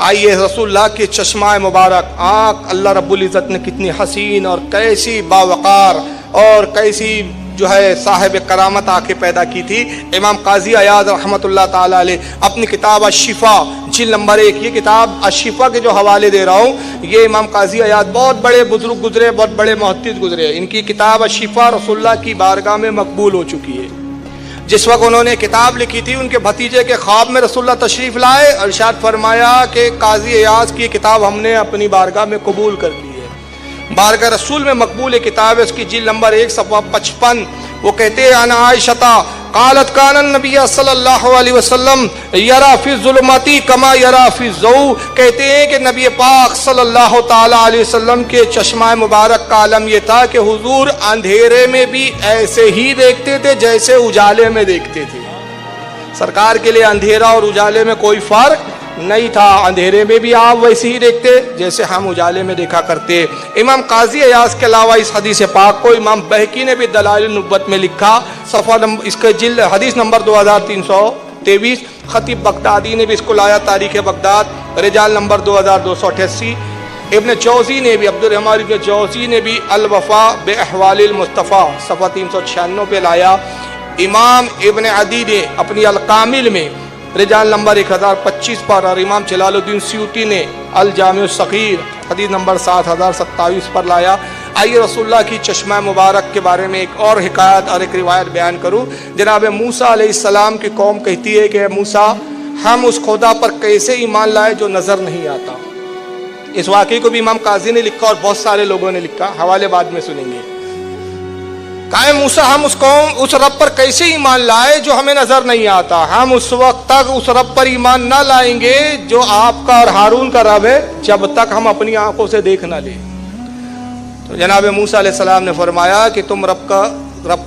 آئیے رسول اللہ کے چشمہ مبارک آنکھ اللہ رب العزت نے کتنی حسین اور کیسی باوقار اور کیسی جو ہے صاحب کرامت آنکھیں پیدا کی تھی۔ امام قاضی عیاض رحمۃ اللہ تعالی علیہ اپنی کتاب الشفا جلد نمبر 1، یہ کتاب الشفا کے جو حوالے دے رہا ہوں، یہ امام قاضی عیاض بہت بڑے بزرگ گزرے، بہت بڑے محدث گزرے، ان کی کتاب الشفا رسول اللہ کی بارگاہ میں مقبول ہو چکی ہے۔ جس وقت انہوں نے کتاب لکھی تھی، ان کے بھتیجے کے خواب میں رسول اللہ تشریف لائے، ارشاد فرمایا کہ قاضی عیاض کی کتاب ہم نے اپنی بارگاہ میں قبول کر لی ہے، بارگاہ رسول میں مقبول کتاب ہے، اس کی جلد نمبر 1 صفحہ 55۔ وہ کہتے ہیں انا عائشہ قالت کان النبی صلی اللہ علیہ وسلم یرا فی الظلمات کما یرا فی الضوء، کہتے ہیں کہ نبی پاک صلی اللہ تعالی علیہ وسلم کے چشمہ مبارک کا عالم یہ تھا کہ حضور اندھیرے میں بھی ایسے ہی دیکھتے تھے جیسے اجالے میں دیکھتے تھے۔ سرکار کے لیے اندھیرا اور اجالے میں کوئی فرق نہیں تھا، اندھیرے میں بھی آپ ویسے ہی دیکھتے جیسے ہم اجالے میں دیکھا کرتے۔ امام قاضی عیاض کے علاوہ اس حدیث پاک کو امام بہقی نے بھی دلائل النبوت میں لکھا، صفحہ اس کے جلد حدیث نمبر 2323۔ خطیب بغدادی نے بھی اس کو لایا تاریخ بغداد رجال نمبر 2288۔ ابن جوزی نے بھی عبدالرحمن ابن جوزی نے بھی الوفا باحوال المصطفیٰ صفحہ 396 پہ لایا۔ امام ابن عدی نے اپنی الکامل میں رجال نمبر 1025 پر، اور امام جلال الدین سیوطی نے الجامع الصغیر حدیث نمبر 7027 پر لایا۔ آئیے رسول اللہ کی چشمہ مبارک کے بارے میں ایک اور حکایت اور ایک روایت بیان کروں۔ جناب موسیٰ علیہ السلام کی قوم کہتی ہے کہ موسیٰ ہم اس خدا پر کیسے ایمان لائے جو نظر نہیں آتا۔ اس واقعے کو بھی امام قاضی نے لکھا اور بہت سارے لوگوں نے لکھا، حوالے بعد میں سنیں گے۔ کہا موسیٰ ہم اس رب پر کیسے ایمان لائے جو ہمیں نظر نہیں آتا، ہم اس وقت تک اس رب پر ایمان نہ لائیں گے جو آپ کا اور ہارون کا رب ہے جب تک ہم اپنی آنکھوں سے دیکھ نہ لیں۔ تو جناب موسیٰ علیہ السلام نے فرمایا کہ تم رب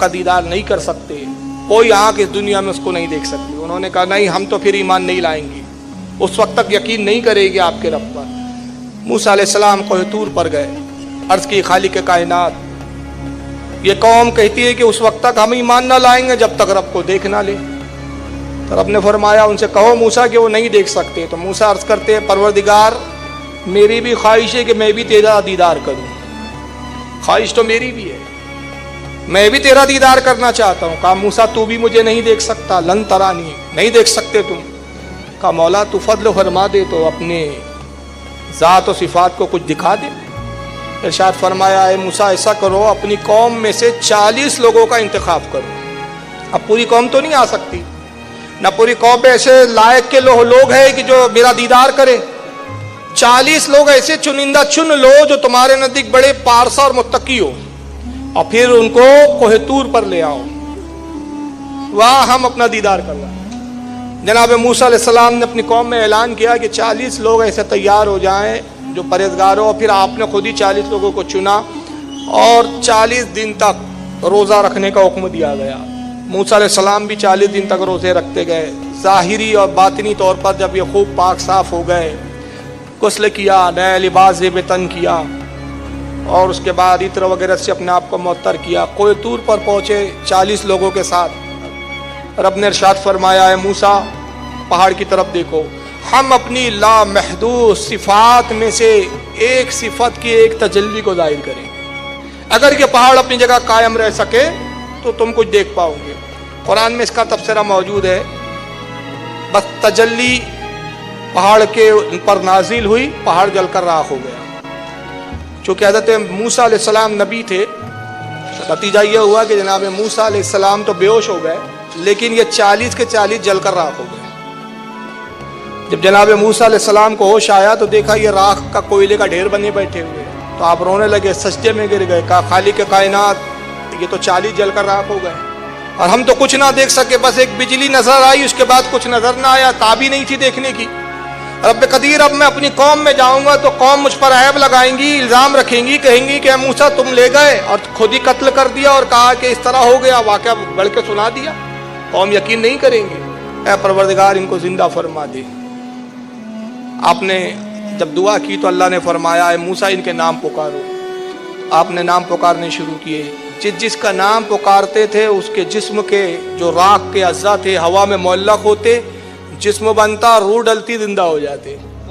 کا دیدار نہیں کر سکتے، کوئی آنکھ اس دنیا میں اس کو نہیں دیکھ سکتی۔ انہوں نے کہا نہیں ہم تو پھر ایمان نہیں لائیں گے، اس وقت تک یقین نہیں کرے گی آپ کے رب پر۔ موسیٰ علیہ السلام کوہ طور پر گئے، عرض کی خالق کائنات یہ قوم کہتی ہے کہ اس وقت تک ہم ایمان نہ لائیں گے جب تک رب کو دیکھ نہ لیں۔ تو رب نے فرمایا ان سے کہو موسیٰ کہ وہ نہیں دیکھ سکتے۔ تو موسیٰ عرض کرتے ہیں پروردگار میری بھی خواہش ہے کہ میں بھی تیرا دیدار کروں، خواہش تو میری بھی ہے، میں بھی تیرا دیدار کرنا چاہتا ہوں۔ کہا موسیٰ تو بھی مجھے نہیں دیکھ سکتا، لن ترانی نہیں دیکھ سکتے تم۔ کہا مولا تو فضل فرما دے تو اپنے ذات و صفات کو کچھ دکھا دے۔ ارشاد فرمایا اے موسیٰ ایسا کرو اپنی قوم میں سے 40 لوگوں کا انتخاب کرو۔ اب پوری قوم تو نہیں آ سکتی، نہ پوری قوم پہ ایسے لائق کے لوگ ہیں کہ جو میرا دیدار کرے۔ 40 لوگ ایسے چنندہ چن لو جو تمہارے نزدیک بڑے پارسا اور متقی ہو، اور پھر ان کو کوہ طور پر لے آؤ، وہاں ہم اپنا دیدار کر رہے ہیں۔ جناب موسیٰ علیہ السلام نے اپنی قوم میں اعلان کیا کہ 40 لوگ ایسے تیار ہو جائیں جو پرہیزگار ہو، اور پھر آپ نے خود ہی 40 لوگوں کو چنا اور 40 دن تک روزہ رکھنے کا حکم دیا گیا۔ موسیٰ علیہ السلام بھی 40 دن تک روزے رکھتے گئے۔ ظاہری اور باطنی طور پر جب یہ خوب پاک صاف ہو گئے، غسل کیا، نئے لباس زیب تن کیا، اور اس کے بعد عطر وغیرہ سے اپنے آپ کو معطر کیا، کوہ طور پر پہنچے 40 لوگوں کے ساتھ۔ رب نے ارشاد فرمایا اے موسیٰ پہاڑ کی طرف دیکھو، ہم اپنی لامحدود صفات میں سے ایک صفت کی ایک تجلی کو ظاہر کریں۔ اگر یہ پہاڑ اپنی جگہ قائم رہ سکے تو تم کچھ دیکھ پاؤ گے۔ قرآن میں اس کا تبصرہ موجود ہے، بس تجلی پہاڑ کے پر نازل ہوئی، پہاڑ جل کر راکھ ہو گیا۔ چونکہ حضرت موسیٰ علیہ السلام نبی تھے، نتیجہ یہ ہوا کہ جناب موسیٰ علیہ السلام تو بے ہوش ہو گئے، لیکن یہ 40 کے 40 جل کر راکھ ہو گئے۔ جب جناب موسیٰ علیہ السلام کو ہوش آیا تو دیکھا یہ راکھ کا کوئلے کا ڈھیر بنے بیٹھے ہوئے، تو آپ رونے لگے، سجدے میں گر گئے، کہا خالق کائنات یہ تو 40 جل کر راکھ ہو گئے اور ہم تو کچھ نہ دیکھ سکے، بس ایک بجلی نظر آئی، اس کے بعد کچھ نظر نہ آیا، تابی نہیں تھی دیکھنے کی۔ رب قدیر اب میں اپنی قوم میں جاؤں گا تو قوم مجھ پر عیب لگائیں گی، الزام رکھیں گی، کہیں گی کہ اے موسیٰ تم لے گئے اور خود ہی قتل کر دیا اور کہا کہ اس طرح ہو گیا، واقعہ بڑھ کے سنا دیا، قوم یقین نہیں کریں گے۔ اے پروردگار ان کو زندہ فرما دے۔ آپ نے جب دعا کی تو اللہ نے فرمایا اے موسیٰ ان کے نام پکارو۔ آپ نے نام پکارنے شروع کیے، جس کا نام پکارتے تھے اس کے جسم کے جو راکھ کے اعضاء تھے ہوا میں معلق ہوتے، جسم بنتا، روح ڈلتی، زندہ ہو جاتے۔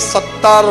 70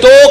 2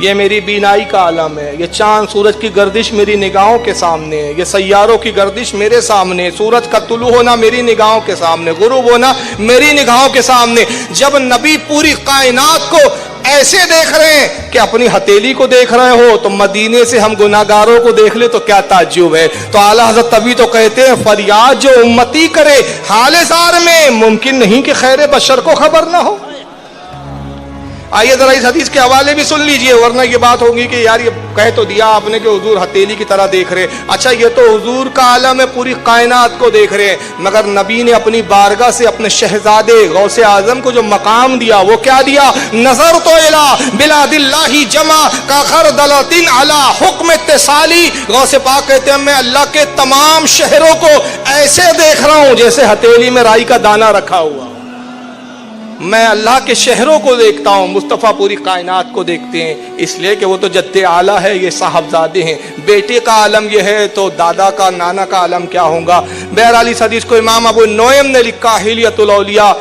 یہ میری بینائی کا عالم ہے، یہ چاند سورج کی گردش میری نگاہوں کے سامنے ہے، یہ سیاروں کی گردش میرے سامنے ہے، سورج کا طلوع ہونا میری نگاہوں کے سامنے، غروب ہونا میری نگاہوں کے سامنے۔ جب نبی پوری کائنات کو ایسے دیکھ رہے ہیں کہ اپنی ہتھیلی کو دیکھ رہے ہو، تو مدینے سے ہم گناہگاروں کو دیکھ لے تو کیا تعجب ہے۔ تو اعلیٰ حضرت تبھی تو کہتے ہیں فریاد جو امتی کرے حال زار میں، ممکن نہیں کہ خیر بشر کو خبر نہ ہو۔ آئیے ذرا اس حدیث کے حوالے بھی سن لیجئے، ورنہ یہ بات ہوگی کہ یار یہ کہہ تو دیا آپ نے کہ حضور ہتھیلی کی طرح دیکھ رہے، اچھا یہ تو حضور کا عالم ہے، پوری کائنات کو دیکھ رہے ہیں، مگر نبی نے اپنی بارگاہ سے اپنے شہزادے غوث اعظم کو جو مقام دیا وہ کیا دیا؟ نظر تو الہ بلاد اللہ جمع کا خردلۃ علی حکم اتصالی۔ غوث پاک کہتے ہیں میں اللہ کے تمام شہروں کو ایسے دیکھ رہا ہوں جیسے ہتھیلی میں رائی کا دانہ رکھا ہوا، میں اللہ کے شہروں کو دیکھتا ہوں، مصطفیٰ پوری کائنات کو دیکھتے ہیں، اس لیے کہ وہ تو جد اعلیٰ ہے، یہ صاحبزادے ہیں، بیٹے کا عالم یہ ہے تو دادا کا نانا کا عالم کیا ہوگا۔ بہرحال اس حدیث کو امام ابو نعیم نے لکھا حلیۃ الاولیاء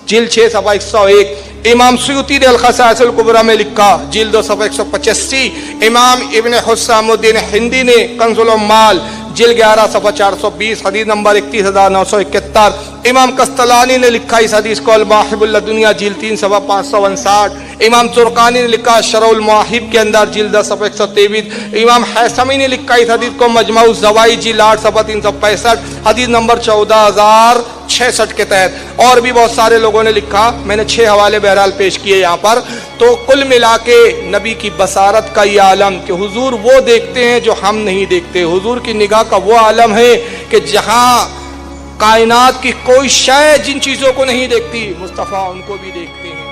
جلد 6 صفحہ 101، امام سیوطی نے الخصائص الکبریٰ میں لکھا جلد 2 صفحہ 185، امام ابن حسام الدین ہندی نے کنز العمال جلد 11 صفحہ 420 حدیث نمبر 31971، امام قسطلانی نے لکھا اس حدیث کو المواہب اللدنیہ جلد 3 صفحہ 559، امام زرقانی نے لکھا شرح المواہب کے اندر جلد 10 صفحہ 123، امام حیثمی نے لکھا اس حدیث کو مجمع الزوائد جلد 8 صفحہ 365 حدیث نمبر 14066 کے تحت، اور بھی بہت سارے لوگوں نے لکھا، میں نے 6 حوالے بہرحال پیش کیے یہاں پر۔ تو کل ملا کے نبی کی بصارت کا یہ عالم کہ حضور وہ دیکھتے ہیں جو ہم نہیں دیکھتے، حضور کی نگاہ کا وہ عالم ہے کہ جہاں کائنات کی کوئی شے جن چیزوں کو نہیں دیکھتی مصطفیٰ ان کو بھی دیکھتے ہیں۔